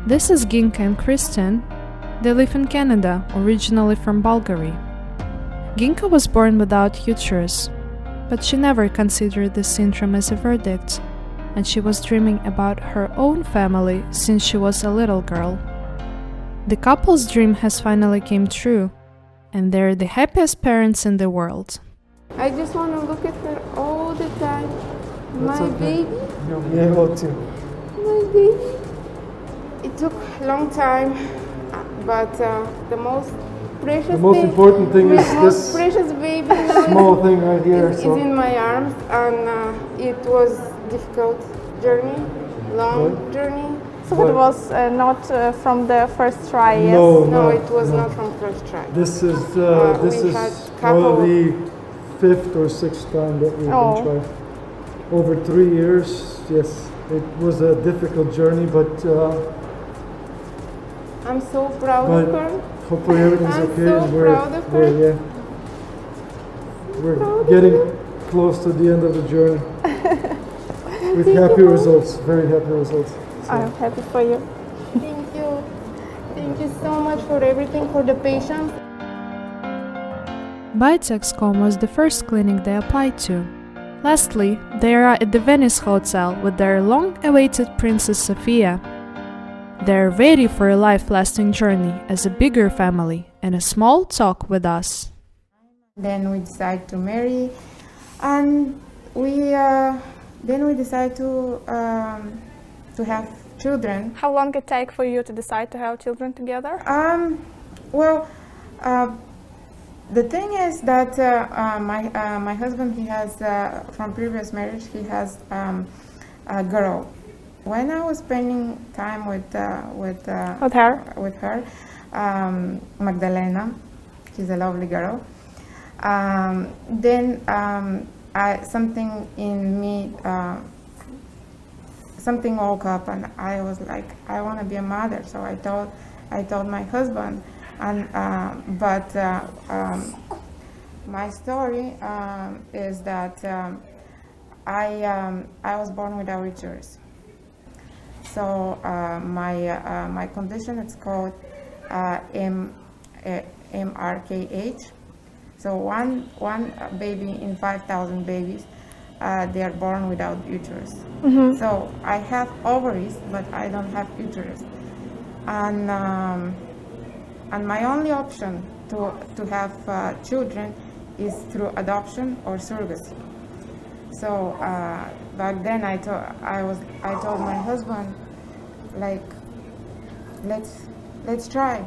This is Ginka and Kristian. They live in Canada, originally from Bulgaria. Ginka was born without uterus, but she never considered this syndrome as a verdict, and she was dreaming about her own family since she was a little girl. The couple's dream has finally came true, and they're the happiest parents in the world. I just want to look at her all the time. That's My okay. baby, Yeah, me too. my baby. It took a long time, but the most precious important thing is most this precious baby now small thing right here. is So in my arms, and it was difficult journey, long journey. So it was not from the first try, yes? No, it was not from first try. this is we had couple- probably fifth or sixth time that we've been trying. Over 3 years, yes, it was a difficult journey, but I'm so proud of her. hopefully everything's I'm okay. so And proud of her. We're getting close to the end of the journey with happy results, very happy results. So, I'm happy for you. Thank you. Thank you so much for everything, for the patience. Biotexcom was the first clinic they applied to. Lastly, they are at the Venice Hotel with their long-awaited Princess Sophia. They're ready for a life-lasting journey as a bigger family and a small talk with us. Then we decided to marry, and we decided to have children. How long it take for you to decide to have children together? The thing is that my husband, he has from previous marriage, he has a girl. When I was spending time with her, Magdalena, she's a lovely girl. Something in me, something woke up, and I was like, I want to be a mother. So I told my husband, and my story is that I was born without uterus. So my condition, it's called MRKH. So one baby in 5,000 babies, they are born without uterus. Mm-hmm. So I have ovaries, but I don't have uterus. And my only option to have children is through adoption or surrogacy. So back then I told my husband, like, let's try,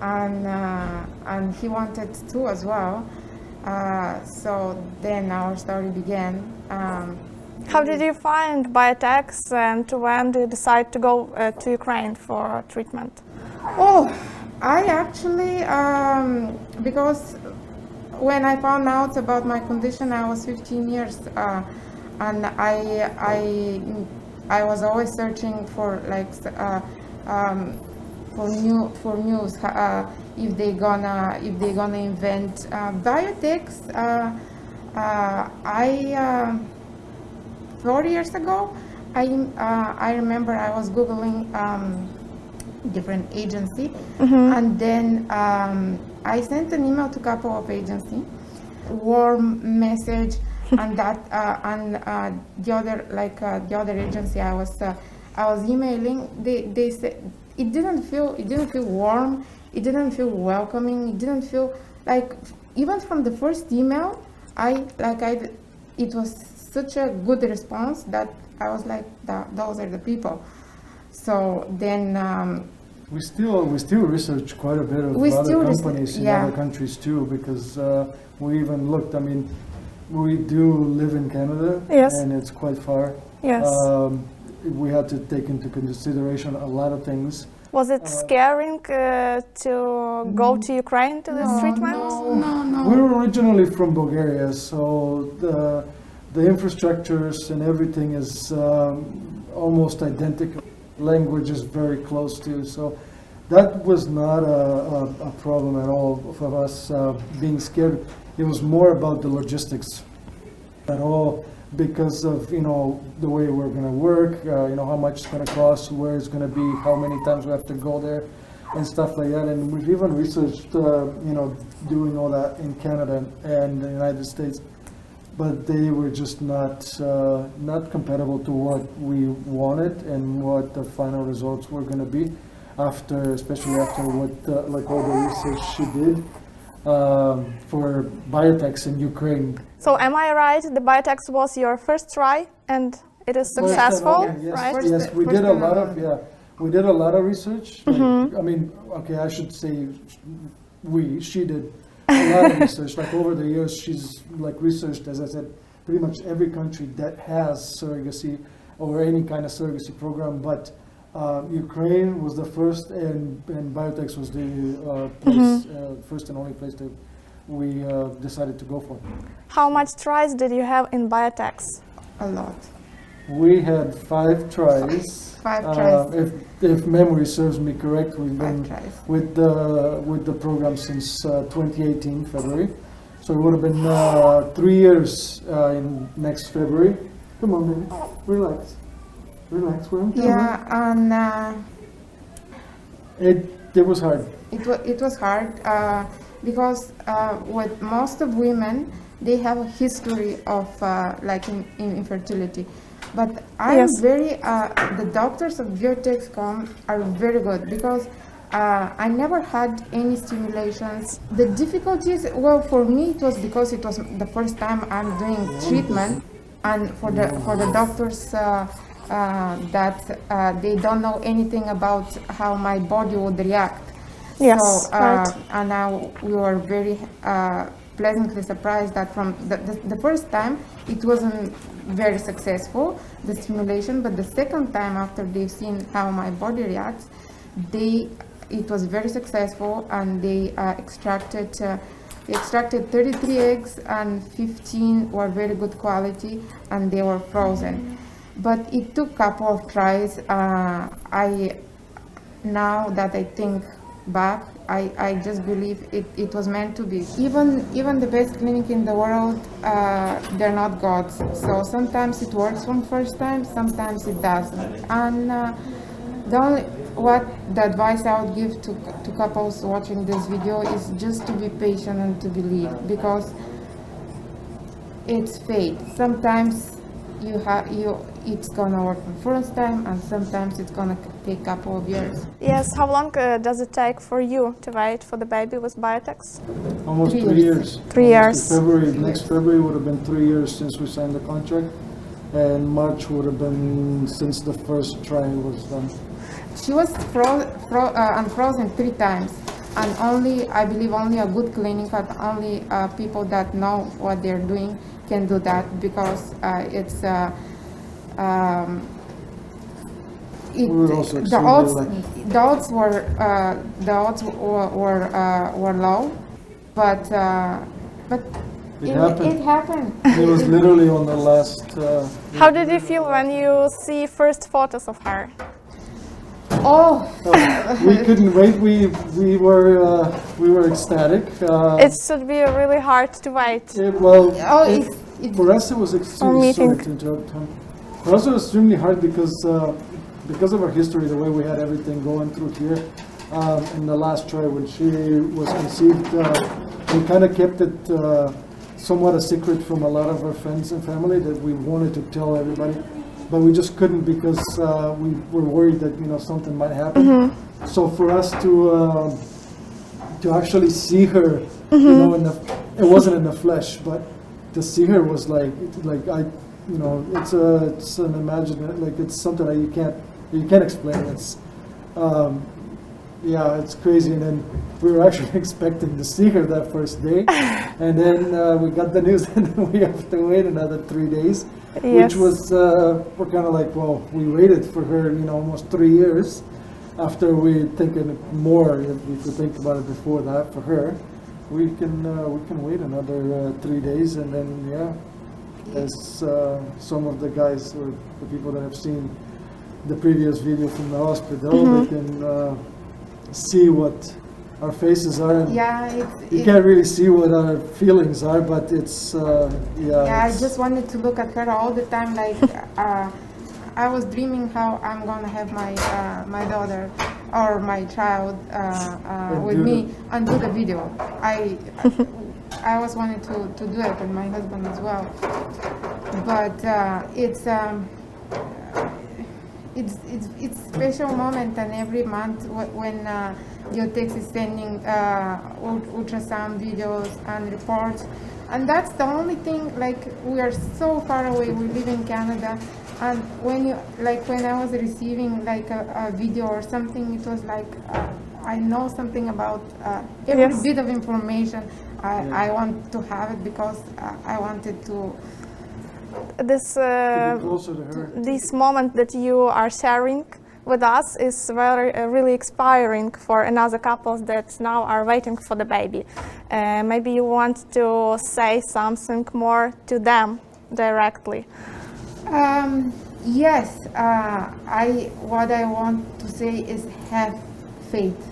and he wanted to as well. So then our story began. How did you find Biotex, and when did you decide to go to Ukraine for treatment? Oh, I actually, because when I found out about my condition, I was 15 years, and I was always searching for for news, if they gonna invent Biotex. 4 years ago, I remember I was Googling different agency, and then I sent an email to a couple of agency, warm message, and that the other agency I was emailing, they said it didn't feel warm, it didn't feel welcoming, it didn't feel like, even from the first email, it was such a good response that I was like, those are the people. So then we still research quite a bit of other companies in other countries too, because we even looked. I mean, we do live in Canada, yes, and it's quite far. Yes. We had to take into consideration a lot of things. Was it scaring to go to Ukraine to this treatment? No. We're originally from Bulgaria, so the infrastructures and everything is almost identical. Language is very close to, so that was not a problem at all for us being scared. It was more about the logistics, that all because of, you know, the way we're going to work, you know, how much it's going to cost, where it's going to be, how many times we have to go there, and stuff like that. And we've even researched, you know, doing all that in Canada and the United States, but they were just not compatible to what we wanted and what the final results were going to be, especially after what like all the research she did for Biotexcom in Ukraine. So am I right? The Biotexcom was your first try, and it is successful, Yes, right? yes, we did a lot of we did a lot of research. Like, I mean, okay, I should say she did a lot of research. Like over the years, she's like researched, as I said, pretty much every country that has surrogacy or any kind of surrogacy program. But Ukraine was the first, and Biotexcom was the place, first and only place that we decided to go for. How much tries did you have in Biotexcom? A lot. We had 5 tries. 5 tries. If memory serves me correct, we've 5 been tries. with the program since 2018 February. So it would have been 3 years in next February. Come on, baby, relax, relax. We're on camera. Yeah, and it was hard. it was hard because with most of women, they have a history of like in infertility. But I'm Yes. very, the doctors of Biotexcom are very good because I never had any stimulations. The difficulties, well, for me it was because it was the first time I'm doing treatment, and for the doctors that they don't know anything about how my body would react. Yes, So, right. and now we were very pleasantly surprised that from the first time it wasn't very successful, the stimulation, but the second time after they've seen how my body reacts, it was very successful, and they extracted 33 eggs and 15 were very good quality, and they were frozen. But it took a couple of tries. Now that I think back, I just believe it was meant to be. Even the best clinic in the world, they're not gods. So sometimes it works from first time, sometimes it doesn't. And the advice I would give to couples watching this video is just to be patient and to believe, because it's fate. Sometimes it's gonna work the first time, and sometimes it's gonna take a couple of years. Yes, how long does it take for you to wait for the baby with Biotexcom? Almost 3 3 years. 3 years. Next February would have been 3 years since we signed the contract, and March would have been since the first try was done. She was unfrozen 3 times, and I believe only a good clinic and only people that know what they're doing can do that, because it's We were also the odds were low, but it happened. It was literally on the last. How did you feel when you see first photos of her? Oh, We couldn't wait. We were ecstatic. It should be really hard to wait. For us it was extremely sorry to interrupt him. For us it was extremely hard because of our history, the way we had everything going through here. In the last try, when she was conceived, we kind of kept it somewhat a secret from a lot of our friends and family that we wanted to tell everybody, but we just couldn't because we were worried that something might happen. So for us to actually see her, it wasn't in the flesh, but to see her was it's an imaginary, it's something that you can't explain. It's it's crazy. And then we were actually expecting to see her that first day, and then we got the news, and then we have to wait another 3 days, which was we're kind of like, well, we waited for her, almost 3 years. After we thinking more, if we could think about it before that, for her, we can wait another 3 days, and then as some of the guys or the people that have seen the previous video from the hospital, they can see what our faces are. And Yeah, you can't really see what our feelings are, but it's yeah, I it's- just wanted to look at her all the time. Like I was dreaming how I'm gonna have my daughter or my child with do me and do the video. I always wanted to do it, and my husband as well. But it's special moment, and every month when Biotexcom is sending ultrasound videos and reports, and that's the only thing. Like, we are so far away. We live in Canada, and when I was receiving like a video or something, it was like I know something about every Yes. bit of information. I want to have it because I wanted to. This to be closer to her. this moment that you are sharing with us is very really inspiring for another couples that now are waiting for the baby. Maybe you want to say something more to them directly. Yes, what I want to say is have faith.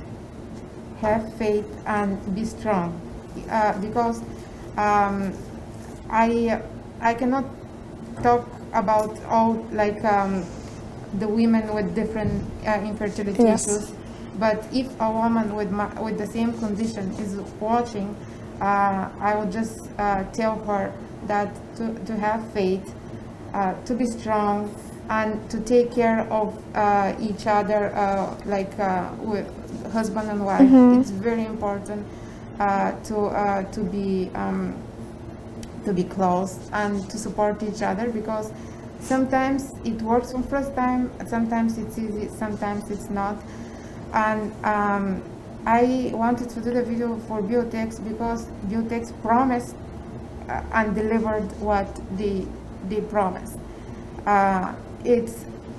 Have faith and be strong, because I cannot talk about all the women with different infertility Yes. issues, but if a woman with the same condition is watching, I would just tell her that to have faith, to be strong, and to take care of each other, with husband and wife. It's very important to be close and to support each other, because sometimes it works from first time, sometimes it's easy, sometimes it's not. And I wanted to do the video for Biotexcom because Biotexcom promised and delivered what they promised.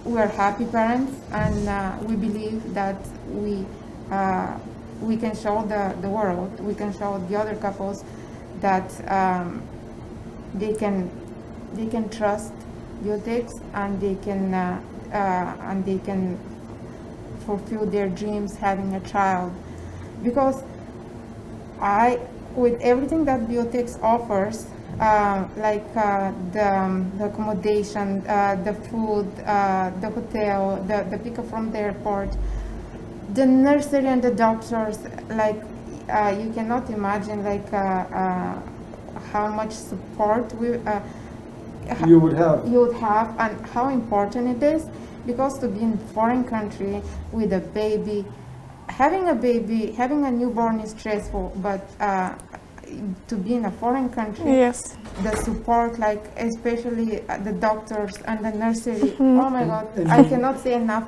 We're happy parents, and we believe that we can show the world, we can show the other couples that they can trust Biotexcom, and they can fulfill their dreams having a child. Because with everything that Biotexcom offers, the accommodation, the food, the hotel, the pickup from the airport, the nursery and the doctors, you cannot imagine how much support You would have. you would have, and how important it is, because to be in a foreign country with a baby, having a newborn is stressful, but to be in a foreign country, Yes. the support, especially the doctors and the nursery, oh my God, I cannot say enough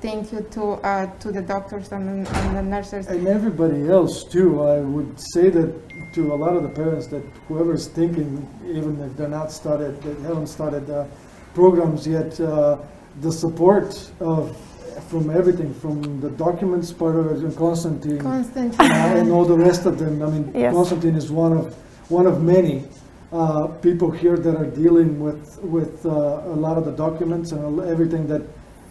thank you to the doctors and the nurses. And everybody else too. I would say that to a lot of the parents, that whoever's thinking, even if they haven't started programs yet, the support from everything, from the documents part of it, and Constantine, and all the rest of them. I mean, Yes. Constantine is one of many people here that are dealing with a lot of the documents and everything that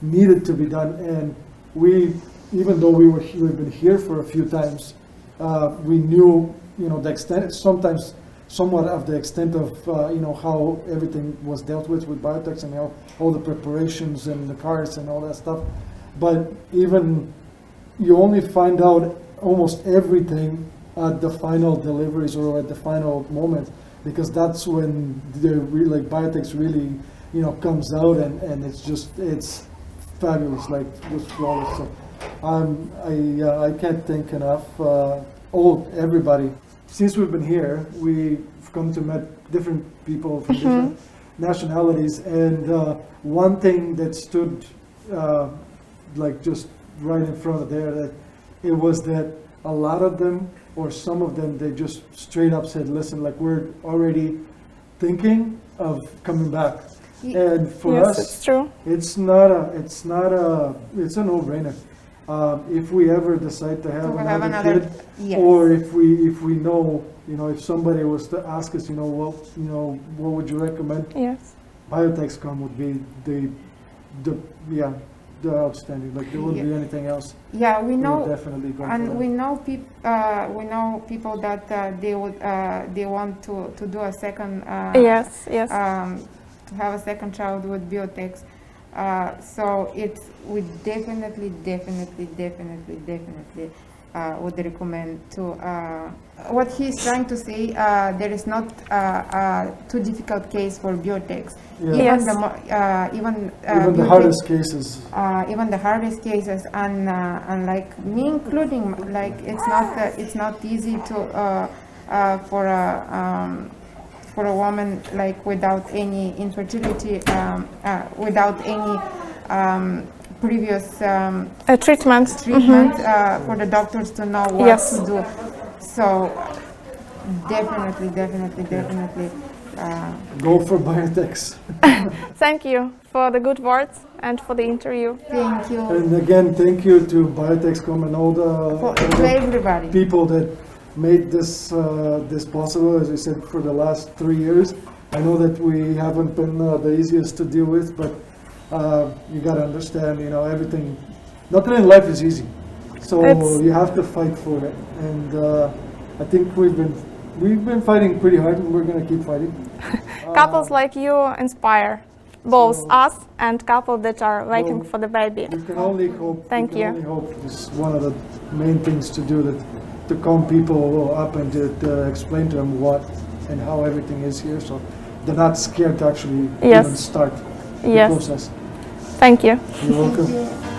needed to be done. And we, even though we've been here for a few times, we knew, the extent, sometimes somewhat of the extent of, how everything was dealt with Biotexcom, and all the preparations and the cars and all that stuff. But even you only find out almost everything at the final deliveries or at the final moment, because that's when Biotexcom really, comes out, and it's fabulous, just flawless. So I can't thank enough everybody. Since we've been here, we've come to meet different people from different nationalities, and one thing that stood just right in front of there, that it was that a lot of them, or some of them, they just straight up said, listen, we're already thinking of coming back. And for Yes, us, it's true. it's a no-brainer. If we ever decide to have another kid, yes. or if we know, if somebody was to ask us, what would you recommend? Yes. Biotexcom would be outstanding. Like there wouldn't be anything else. Yeah, we We're know, definitely going for and that. we know people that they want to do a second. Yes. To have a second child with Biotexcom. So we definitely would recommend to. What he's trying to say, there is not too difficult case for Biotexcom. Yeah. Even the hardest cases. Even the hardest cases, and like me including, like it's not easy to for a woman like without any infertility, without any previous Treatment. for the doctors to know what to do. So definitely. Go for Biotexcom. Thank you for the good words and for the interview. Thank you And again, thank you to Biotexcom and all to everybody. people that made this this possible. As I said, for the last 3 years, I know that we haven't been the easiest to deal with, but you got to understand, you know, everything. Nothing in life is easy, so you have to fight for it. And I think we've been fighting pretty hard, and we're going to keep fighting. Couples like you inspire both us and couples that are waiting for the baby. We can only hope. Thank you. Only hope is one of the main things to do, that to calm people up and to explain to them what and how everything is here, so they're not scared to actually even start the process. Thank you. You're welcome. Thank you.